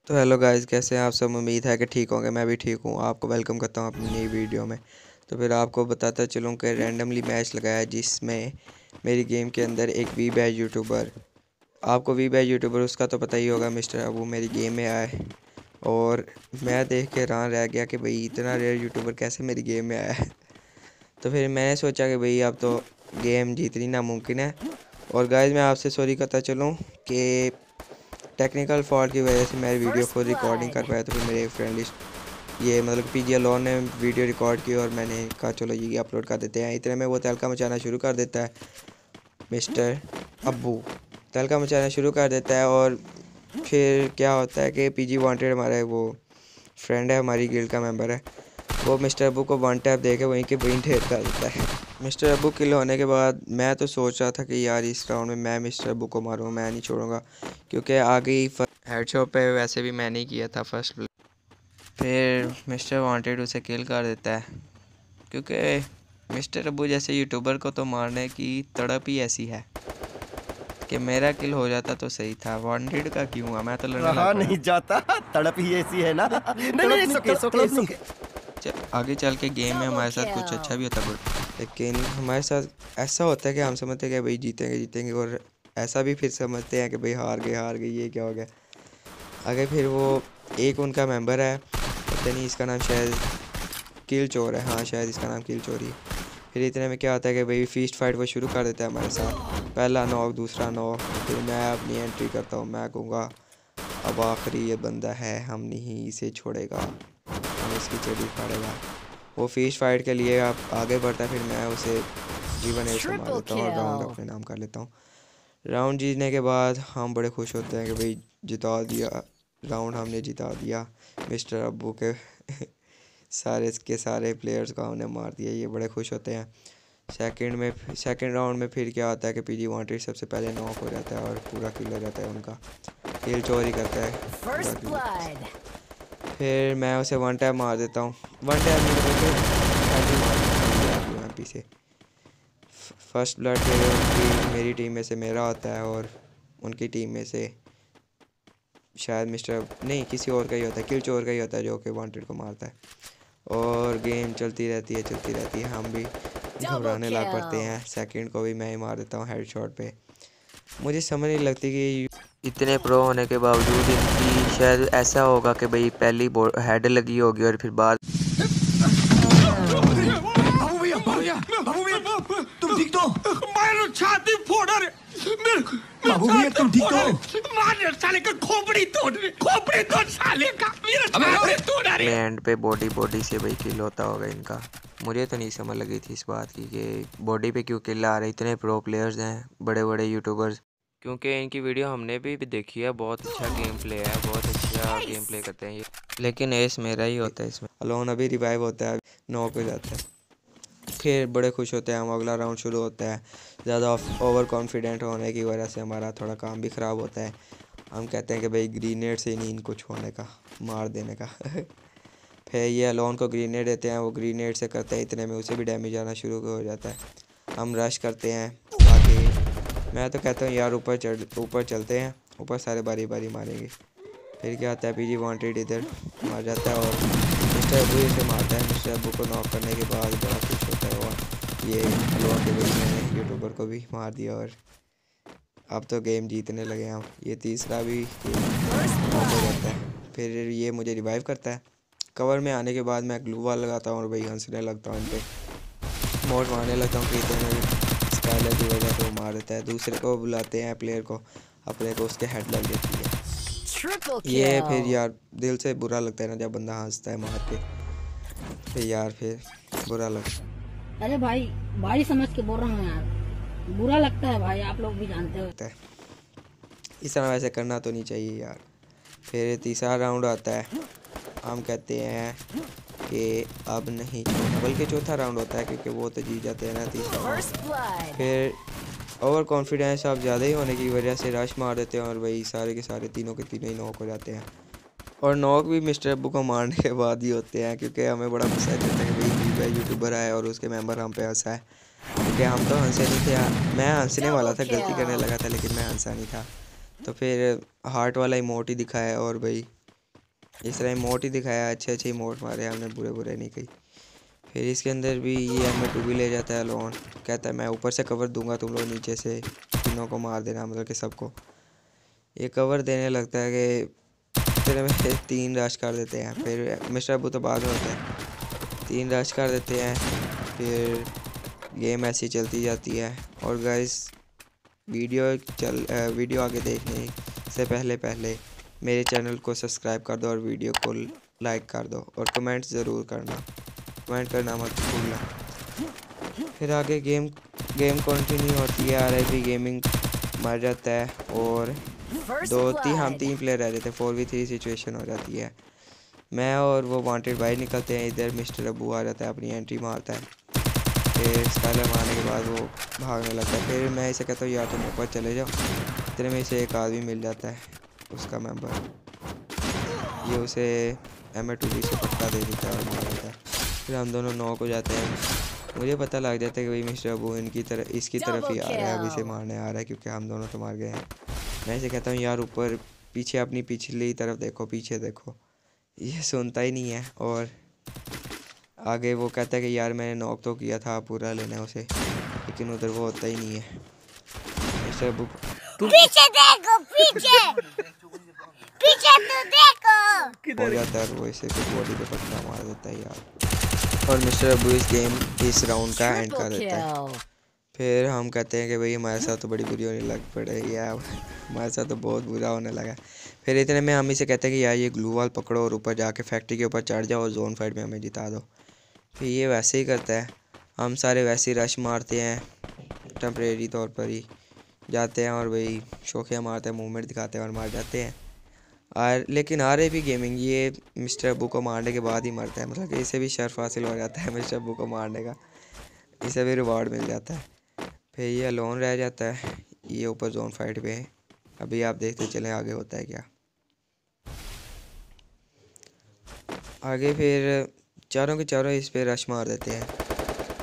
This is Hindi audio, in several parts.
तो हेलो गाइस, कैसे हैं आप सब। उम्मीद है कि ठीक होंगे। मैं भी ठीक हूँ। आपको वेलकम करता हूँ अपनी नई वीडियो में। तो फिर आपको बताता चलूँ कि रैंडमली मैच लगाया जिसमें मेरी गेम के अंदर एक वी बैच यूट्यूबर, आपको वी बैच यूट्यूबर उसका तो पता ही होगा, मिस्टर अबू मेरी गेम में आए। और मैं देख के हैरान रह गया कि भाई इतना रेयर यूट्यूबर कैसे मेरी गेम में आया है। तो फिर मैंने सोचा कि भाई अब तो गेम जीतनी नामुमकिन है। और गाइस, मैं आपसे सॉरी करता चलूँ कि टेक्निकल फॉल्ट की वजह से मैं वीडियो खुद रिकॉर्डिंग कर पाया। तो फिर मेरे फ्रेंड लिस्ट ये मतलब पीजी अलोन ने वीडियो रिकॉर्ड की और मैंने कहा चलो ये अपलोड कर देते हैं। इतने में वो तहलका मचाना शुरू कर देता है, मिस्टर अब्बू तहलका मचाना शुरू कर देता है। और फिर क्या होता है कि पीजी वांटेड हमारा वो फ्रेंड है, हमारी गिल्ड का मेंबर है, वो मिस्टर अब्बू को वन टैप दे के वहीं के वहीं ढेर कर देता है। मिस्टर अब्बू किल होने के बाद मैं तो सोच रहा था कि यार इस राउंड में मैं मिस्टर अब्बू को मारूंगा, मैं नहीं छोड़ूंगा, क्योंकि आगे ही हेडशॉट पे वैसे भी मैंने ही किया था फर्स्ट। फिर मिस्टर वांटेड उसे किल कर देता है, क्योंकि मिस्टर अब्बू जैसे यूट्यूबर को तो मारने की तड़प ही ऐसी है कि मेरा किल हो जाता तो सही था। वांटेड का क्यों हुआ, मैं तो लड़ने रहा लग पड़ा। नहीं जाता, तड़प ही ऐसी है ना। नहीं, सोके आगे चल के गेम में हमारे साथ कुछ अच्छा भी होता है, लेकिन हमारे साथ ऐसा होता है कि हम समझते हैं कि भाई जीतेंगे जीतेंगे, और ऐसा भी फिर समझते हैं कि भाई हार गए ये क्या हो गया। आगे फिर वो एक उनका मेंबर है, पता नहीं इसका नाम शायद किल चोर है, हाँ शायद इसका नाम किल चोर ही है। फिर इतने में क्या होता है कि भाई फीस्ट फाइट वो शुरू कर देता है हमारे साथ, पहला नॉक दूसरा नॉक। फिर मैं अपनी एंट्री करता हूँ, मैं कहूँगा अब आखिरी ये बंदा है, हम नहीं इसे छोड़ेगा, हम इसकी चढ़ी फाड़ेगा। वो फीस्ट फाइट के लिए आप आगे बढ़ता है, फिर मैं उसे जीवन एक से मार देता हूँ और राउंड अपने नाम कर लेता हूँ। राउंड जीतने के बाद हम बड़े खुश होते हैं कि भाई जिता दिया, राउंड हमने जिता दिया, मिस्टर अब्बू के सारे के सारे प्लेयर्स को हमने मार दिया, ये बड़े खुश होते हैं। सेकंड राउंड में फिर क्या होता है कि पीजी वांटेड सबसे पहले नॉक हो जाता है और पूरा किल हो जाता है उनका, किल चोरी करता है। फिर मैं उसे वन टैप मार देता हूँ, वन टैप नहीं मार देता हूँ एमपी से। फर्स्ट ब्लड फिर उनकी मेरी टीम में से मेरा होता है और उनकी टीम में से शायद मिस्टर नहीं किसी और का ही होता है, किल चोर का ही होता है जो कि वांटेड को मारता है। और गेम चलती रहती है, हम भी घबराने लग पड़ते हैं। सेकंड को भी मैं ही मार देता हूँ हेडशॉट पे। मुझे समझ नहीं लगती कि इतने प्रो होने के बावजूद इनकी शायद ऐसा होगा कि भाई पहली हेड लगी होगी और फिर बाद बाबू भैया, तुम ठीक तो? मारो छाती फोड़ रे बाबू भैया, तुम ठीक तो? मार साले का खोपड़ी तोड़ साले का मेरा छाती तोड़ रे। एंड पे बॉडी से भाई किल होता होगा इनका। मुझे तो नहीं समझ लगी थी इस बात की कि बॉडी पे क्यों किल आ रहे। इतने प्रो प्लेयर्स हैं, बड़े बड़े यूट्यूबर्स, क्योंकि इनकी वीडियो हमने भी देखी है, बहुत अच्छा गेम प्ले है, बहुत अच्छा गेम प्ले करते हैं ये, लेकिन एस मेरा ही होता है इसमें। अलोन अभी रिवाइव होता है, नॉक हो जाता है। फिर बड़े खुश होते हैं हम, अगला राउंड शुरू होता है। ज़्यादा ओवर कॉन्फिडेंट होने की वजह से हमारा थोड़ा काम भी ख़राब होता है। हम कहते हैं कि भाई ग्रीनेड से नहीं इनको छोड़ने का, मार देने का। फिर ये अलोन को ग्रीनेड देते हैं, वो ग्रीनेड से करते हैं, इतने में उसे भी डैमेज आना शुरू हो जाता है। हम रश करते हैं आगे। मैं तो कहता हूँ यार ऊपर चलते हैं, ऊपर सारे बारी बारी मारेंगे। फिर क्या होता है, पीजी वांटेड इधर मार जाता है और मिस्टर अबू इसे मारता है। मिस्टर अबू को नॉक करने के बाद बड़ा खुश होता है और ये अलोन के भाई ने यूट्यूबर को भी मार दिया और अब तो गेम जीतने लगे हम। ये तीसरा भी नॉक हो जाता है। फिर ये मुझे रिवाइव करता है। कवर में आने के बाद मैं ग्लू वॉल लगाता हूँ और भाई हंसने लगता हूँ, इन पर मोड मारने लगता हूँ कि इतने स्काइलर की वजह से वो मार देता है। दूसरे को बुलाते हैं प्लेयर को, अपने को उसके हेड लग जाती है। ये फिर यार दिल से बुरा लगता है ना जब बंदा हंसता है मार के, फिर यार फिर बुरा लगता है। अरे भाई भाई समझ के बोल रहा हूँ यार, बुरा लगता है भाई, आप लोग भी जानते हो। इस तरह वैसे करना तो नहीं चाहिए यार। फिर तीसरा राउंड आता है, हम कहते हैं कि अब नहीं छोड़ना, बल्कि चौथा राउंड होता है क्योंकि वो तो जीत जाते हैं ना तीसरा। फिर ओवर कॉन्फिडेंस आप ज़्यादा ही होने की वजह से रश मार देते हैं और वही सारे के सारे तीनों के तीनों ही नॉक हो जाते हैं। और नॉक भी मिस्टर अब्बू को मारने के बाद ही होते हैं, क्योंकि हमें बड़ा गुस्सा चलता है कि भाई यूट्यूबर आए और उसके मेंबर हम पे हंसा है, क्योंकि हम तो हंसे नहीं थे। मैं हंसने वाला था, गलती करने लगा था, लेकिन मैं हंसा नहीं था। तो फिर हार्ट वाला इमोट ही दिखाया और भाई इस तरह इमोट ही दिखाया, अच्छे अच्छे इमोट मारे हमने, बुरे बुरे नहीं कही। फिर इसके अंदर भी ये M2 भी ले जाता है लोन, कहता है मैं ऊपर से कवर दूंगा, तुम लोग नीचे से तीनों को मार देना, मतलब कि सबको। ये कवर देने लगता है कि फिर में 3 रश कर देते हैं। फिर मिस्टर अबू तो बाद में होता है, 3 रश कर देते हैं। फिर गेम ऐसी चलती जाती है। और गाइस वीडियो आगे देखने से पहले मेरे चैनल को सब्सक्राइब कर दो और वीडियो को लाइक कर दो और कमेंट ज़रूर करना, कमेंट करना मत भूलना। फिर आगे गेम कंटिन्यू होती है। RIP गेमिंग मर जाता है और हम 3 प्लेयर रह जाते हैं। 4v3 सिचुएशन हो जाती है। मैं और वो वांटेड भाई निकलते हैं, इधर मिस्टर अबू आ जाता है, अपनी एंट्री मारता है। फिर स्काइलर मारने के बाद वो भागने लगता है। फिर मैं इसे कहता हूँ यार तुम ऊपर चले जाओ। इतने में इसे एक आदमी मिल जाता है, उसका मेंबर। ये उसे M2 से पट्टा दे देता है और मार देता है। फिर हम दोनों नॉक हो जाते हैं। मुझे पता लग जाता है कि भाई मिस्टर अबू इसकी तरफ ही आ रहा है, अभी इसे मारने आ रहा है, क्योंकि हम दोनों तो मार गए हैं। मैं इसे कहता हूँ यार ऊपर पीछे, अपनी पिछली तरफ देखो, पीछे देखो। ये सुनता ही नहीं है। और आगे वो कहता है कि यार मैंने नॉक तो किया था, पूरा लेना है उसे, लेकिन उधर वो होता ही नहीं है। मिस्टर अबू पीछे देखो, पीछे तो देखो। हो जाता है और वो इसे फिर बॉडी पे पट्टा मार देता है यार। और मिस्टर अबू इस राउंड का एंड कर देता है। फिर हम कहते हैं कि भाई हमारे साथ तो बड़ी बुरी होने लग पड़े यार, हमारे साथ तो बहुत बुरा होने लगा। फिर इतने में हम इसे कहते हैं कि यार ये ग्लू वॉल पकड़ो और ऊपर जाके फैक्ट्री के ऊपर चढ़ जाओ और जोन फाइट में हमें जिता दो। फिर ये वैसे ही करता है। हम सारे वैसे ही रश मारते हैं, टेम्परेरी तौर पर ही जाते हैं और वही शौकिया मारते हैं, मूवमेंट दिखाते हैं और मार जाते हैं। और लेकिन RIP गेमिंग ये मिस्टर अबू को मारने के बाद ही मरता है, मतलब कि इसे भी शर्फ हासिल हो जाता है मिस्टर अबू को मारने का, इसे भी रिवॉर्ड मिल जाता है। फिर ये अलोन रह जाता है, ये ऊपर जोन फाइट पे है। अभी आप देखते चलें आगे होता है क्या। आगे फिर चारों के चारों इस पे रश मार देते हैं,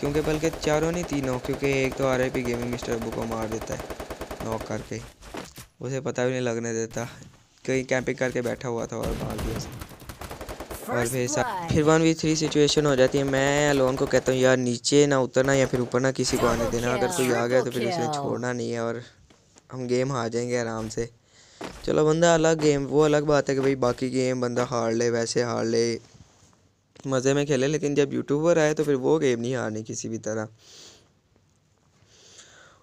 क्योंकि बल्कि चारों नहीं तीनों, क्योंकि एक तो RIP गेमिंग मिस्टर अबू को मार देता है नॉक करके, उसे पता भी नहीं लगने देता, कहीं कैंपिंग करके बैठा हुआ था और मार दिया उसे। और फिर 1v3 सिचुएशन हो जाती है। मैं अलोन को कहता हूँ यार नीचे ना उतरना या फिर ऊपर ना किसी को आने देना, अगर कोई आ गया तो फिर उसे छोड़ना नहीं है और हम गेम हार जाएंगे आराम से। चलो बंदा अलग गेम, वो अलग बात है कि भाई बाकी गेम बंदा हार ले, वैसे हार ले, मज़े में खेले, लेकिन जब यूट्यूबर आए तो फिर वो गेम नहीं हारनी किसी भी तरह।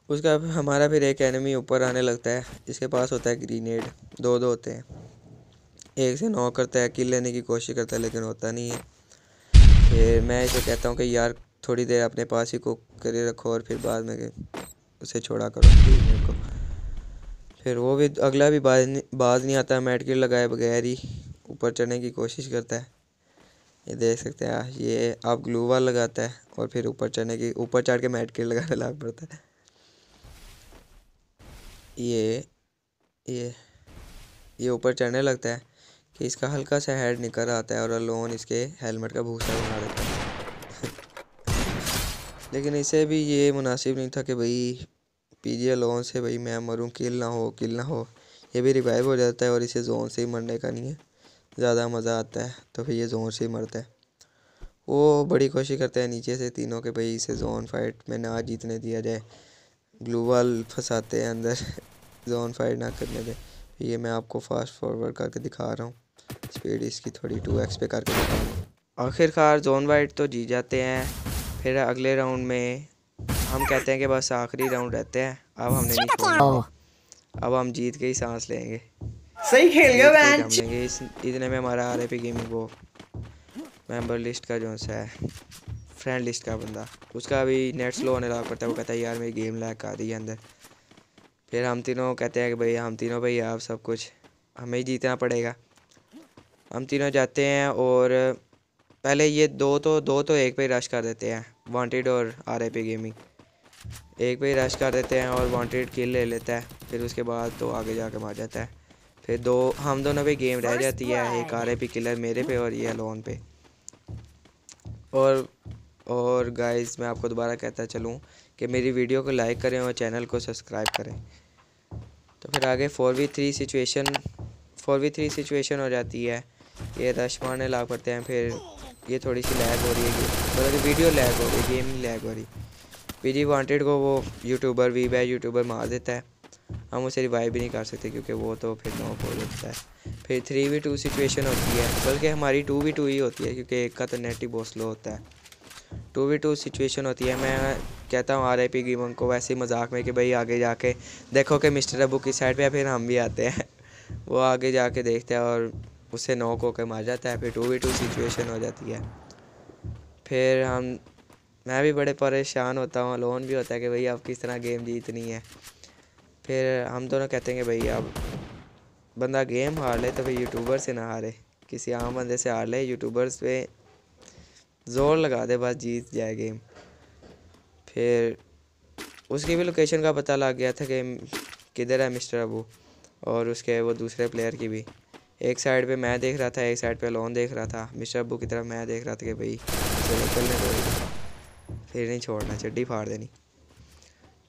उसका हमारा फिर एक एनिमी ऊपर आने लगता है, जिसके पास होता है ग्रीनेड, 2 होते हैं, एक से नॉक करता है, किल लेने की कोशिश करता है लेकिन होता नहीं है। फिर मैं इसे कहता हूँ कि यार थोड़ी देर अपने पास ही को करे रखो और फिर बाद में उसे छोड़ा करो ग्रीनेड को। फिर वो भी अगला भी बाज नहीं आता, मेड किट लगाए बगैर ही ऊपर चढ़ने की कोशिश करता है। ये देख सकते हैं, ये आप ग्लू वॉल लगाता है और फिर ऊपर चढ़ के मेड किट लगाने लग पड़ता है। ये ऊपर चढ़ने लगता है कि इसका हल्का सा हेड निकल आता है और अलोन इसके हेलमेट का भूसा बना देता है। लेकिन इसे भी ये मुनासिब नहीं था कि भाई PG अलोन से भाई मैं मरूं, किल ना हो। ये भी रिवाइव हो जाता है और इसे जोन से ही मरने का नहीं है, ज़्यादा मज़ा आता है, तो फिर ये जोन से ही मरता है। वो बड़ी कोशिश करते हैं नीचे से तीनों के भाई इसे जोन फाइट में ना जीतने दिया जाए, ग्लू वॉल फंसाते हैं अंदर जोन फाइट ना करने दे। ये मैं आपको फास्ट फॉरवर्ड करके दिखा रहा हूँ, स्पीड इसकी थोड़ी 2x पे करके दिखाऊंगा। आखिरकार जोन वाइट तो जीत जाते हैं। फिर अगले राउंड में हम कहते हैं कि बस आखिरी राउंड रहते हैं, अब हमने नहीं छोड़ना, अब हम जीत के ही सांस लेंगे, सही खेल गया मैन। इतने में हमारा RIP गेमिंग वो मेंबर लिस्ट का जो है फ्रेंड लिस्ट का बंदा, उसका अभी नेट स्लो होने लगा पड़ता है। वो कहता है यार मेरी गेम लैग आ रही है अंदर। फिर हम तीनों कहते हैं कि भाई हम तीनों भाई आप सब कुछ हमें ही जीतना पड़ेगा। हम तीनों जाते हैं और पहले ये दो तो एक पे ही रश कर देते हैं, वांटेड और RIP गेमिंग एक पे ही रश कर देते हैं और वांटेड किल ले लेता है। फिर उसके बाद तो आगे जाके मार जाता है। फिर हम दोनों पे गेम रह जाती है, एक RIP किलर मेरे पे और ये अलोन पे। और गाइस मैं आपको दोबारा कहता चलूँ कि मेरी वीडियो को लाइक करें और चैनल को सब्सक्राइब करें। तो फिर आगे 4v3 सिचुएशन हो जाती है। ये रश मारने लाग पड़ते हैं। फिर ये थोड़ी सी लैग हो रही है, मतलब कि वीडियो लैग हो रही है, गेम नहीं लैग हो रही। पीजी वांटेड को वो यूट्यूबर वी बैच यूट्यूबर मार देता है, हम उसे रिवाइव भी नहीं कर सकते क्योंकि वो तो फिर नॉक हो जाता है। फिर 3v2 सिचुएशन होती है, बल्कि हमारी 2v2 ही होती है क्योंकि एक का तो नेट ही बहुत स्लो होता है। 2v2 सिचुएशन होती है। मैं कहता हूँ RIP गेमर को वैसे ही मजाक में कि भाई आगे जाके देखो कि मिस्टर अबू की साइड पे फिर हम भी आते हैं। वो आगे जाके देखते हैं और उससे नॉक होकर मार जाता है। फिर 2v2 सिचुएशन हो जाती है। फिर मैं भी बड़े परेशान होता हूँ, अलोन भी होता है कि भाई अब किस तरह गेम जीतनी है। फिर हम दोनों कहते हैं कि भाई अब बंदा गेम हार ले तो भाई यूट्यूबर से ना हारे, किसी आम बंदे से हार ले, यूट्यूबर्स पे ज़ोर लगा दे बस जीत जाए गेम। फिर उसकी भी लोकेशन का पता लग गया था कि किधर है मिस्टर अबू, और उसके वो दूसरे प्लेयर की भी। एक साइड पे मैं देख रहा था, एक साइड पे अलोन देख रहा था। मिस्टर अबू की तरफ मैं देख रहा था कि भाई इसे निकलने दो, फिर नहीं छोड़ना, चड्डी फाड़ देनी।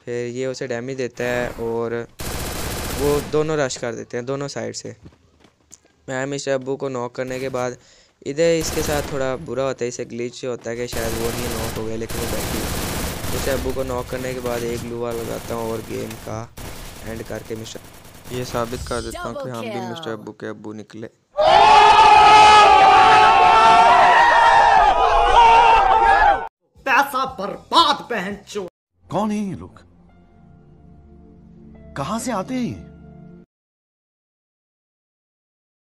फिर ये उसे डैमेज देता है और वो दोनों रश कर देते हैं दोनों साइड से। मैं मिस्टर अबू को नॉक करने के बाद इधर इसके साथ थोड़ा बुरा होता है, इसे ग्लिच होता है कि शायद वो नहीं नॉक हो गया, लेकिन वो बैठी है। मिस्टर अबू को नॉक करने के बाद एक ग्लू वाल लगाता हूँ और गेम का एंड करके ये साबित कर देता हूँ कि हम भी मिस्टर अबू के अबू निकले। पैसा बर्बाद पहन चो। कौन है ये लोग, कहां से आते हैं ये?